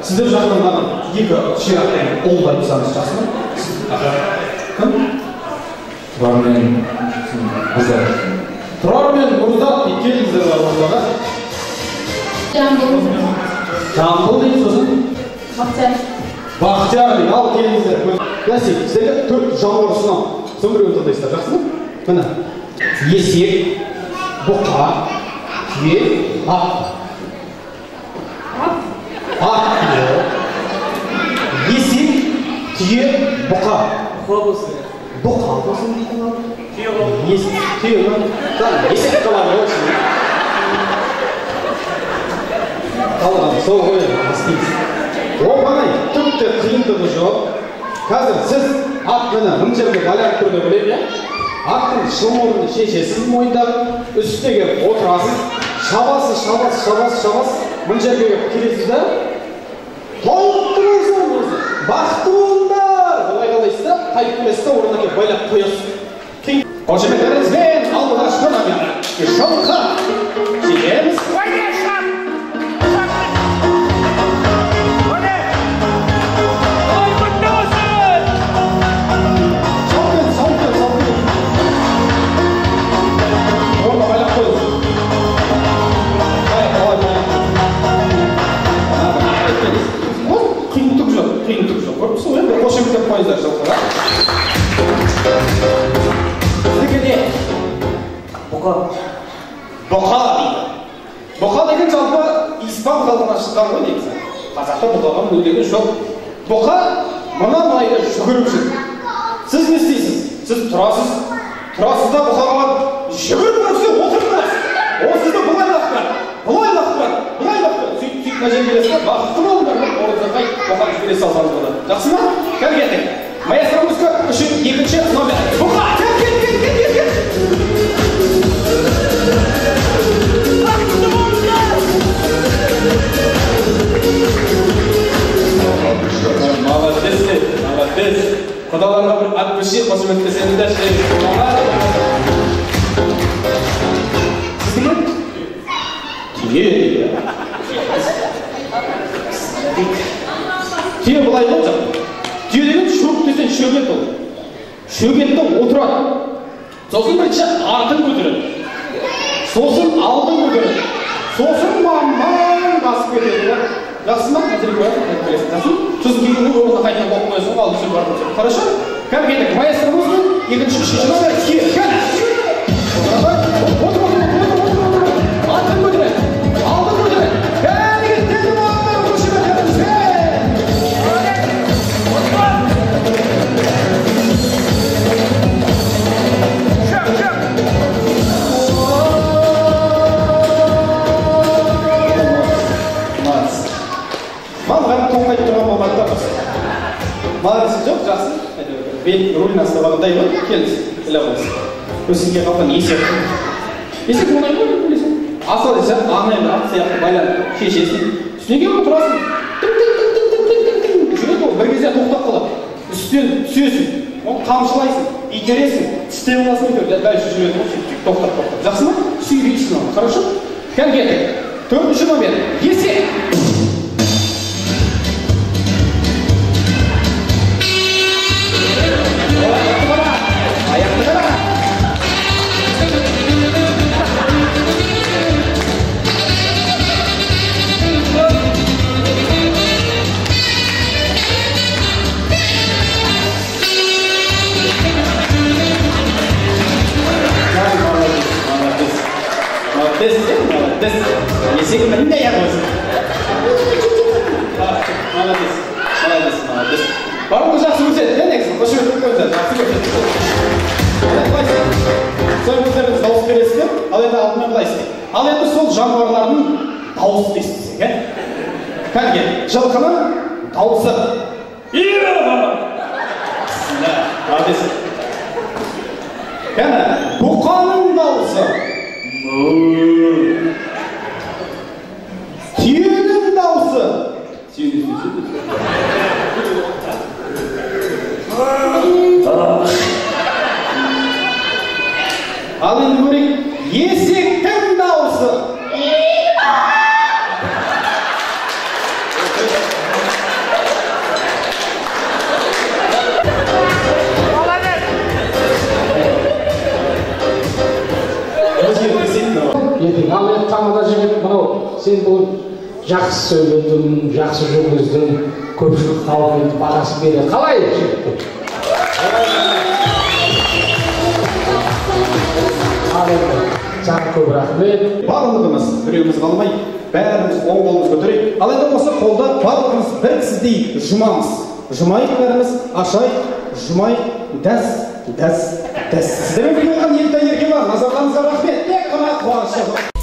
Сіздер жағынан ғана екі ширақтан олға тұрсаңыз жақсы ма? Кім? Тұрар мен Мұрзат. Тұрар мен Мұрзат келіңіздер ортаға. Жамбыл. Жамбыл дейін сосын? Бақтияр. Бақтияр дейін, ал келіңіздер. Бәсе, сіздерге 4 жануар ұсынам. Сөмір ортадайсыздар, жақсы ма? Міне. Есек, бұқа, түйе, ат. Ат түйе. Есек, түйе, бұқа. Бұқа болсын. Бұқа болсын дейтін ал. Түйе бол. Түйе бол. Есек қалады болсын. Қалған, сол қойын, істейсіз. Ол ғанай, түкте қиындығы жоқ. Қазір сіз ат мені мың жерге байланып тұрды біледі, аттың шылмауын шешесіз мойындап, үстіге отырасыз, шабасыз, мың жерге келесіз да, толықты болсын, бақытты болыңдар, олай қалайсыз да, қайып келесіз да, орнына кеп байлап қоясыз. Қошеметтеріңізбен алғашқы нөмір жылқы жетеміз. Қиындық жоқ. Көріпсің ғой, бір қошеметтеп қойыңыздар жылқыға. Сіздікі не? Бұқа. Бұқа дейді. Бұқа деген жалпы испан халқынан шыққан ғой негізі. Қазақта бұқаға мүлдеген жоқ. Бұқа мына майда жүгіріп жүр. Сіз не істейсіз? Сіз тұрасыз да бұқаға жүгіріп жүрсе отырмайсыз. Ол сізді былай лақтырады. Сөйтіп мәжен келесіз, бақытты болыңдар, орындағай бұқаны жібере салсаңыз болады. Жақсы ма? Кәл кеттік. Маэстромызға үшін екінші номер. Бұқа! Кел! Бақытты болыңдар! Молодец. Құдаларға бір ат көше қошеметтесеңіздер. Сізге? Түйе. Түйе былай болды. Түйе деген шөк десен шөгет ол. Шөгетті отырады. Сосын бірінші артын көтереді. Сосын алдын көтереді. Сосын маман басып кетеді. Жақсы ма? Сосын кейінгі орнына қайтып болып қойсын, алып түсіп барып өтеді. Хорошо? Кәл кеттік. Маэстромыздың екінші үшінші номер түйе. Кәл! Артын көтереді. Алдын көтереді. Кәл кеттік. Мағарысы жоқ, жақсы. Бел рөлін астығағындай ғой, келіңіз, ілі болсын. Өсінге қалған есек. Есек мұнай ғой, білесің. Асыл десе, аңайын ат сияқты байланып, шешесін. Үстінге отырасың. Жүреді ол, бір кезде тоқтап қалады. Үстінен түсесің, оны қамшылайсың, итересің, тістеп аласың, дәл жүреді ол, тоқтап. Жақсы ма? Сүйрейсің оны, хорошо? Кәл кеттік. 4-ші номер. Есек! Есек міндей ақ өзі. Молодец. Барымды жақсы өтеді, негізі, қошемет өткенді, жақсы өтеді. Сол өздеріңіз дауыс бересіздер, ал енді алдымен бұлайсыз. Ал енді сол жануарлардың дауысы дейсіз, кәлге, жылқының дауысы. Молодец. Кәні, бұқаның дауысы. Түйенің дауысы. Ал енді көрейік, есектің дауысы. сен бұл жақсы сөйледің, жақсы жүргіздің, көпшілік халық енді бағасын береді. Қалай? Ал енді, саған көп рахмет. Барлығымыз біреуміз қалмай, бәріміз оң қолымыз көтерейік. Ал енді осы қолда барлығымыз бір кісідей жұмамыз. Жұмайық бәріміз, ашайық, жұмайық, дәс. Сіздермен бірге болған ел тәңірге бар. Назарларыңызға рахмет. Тек қана қуаныш.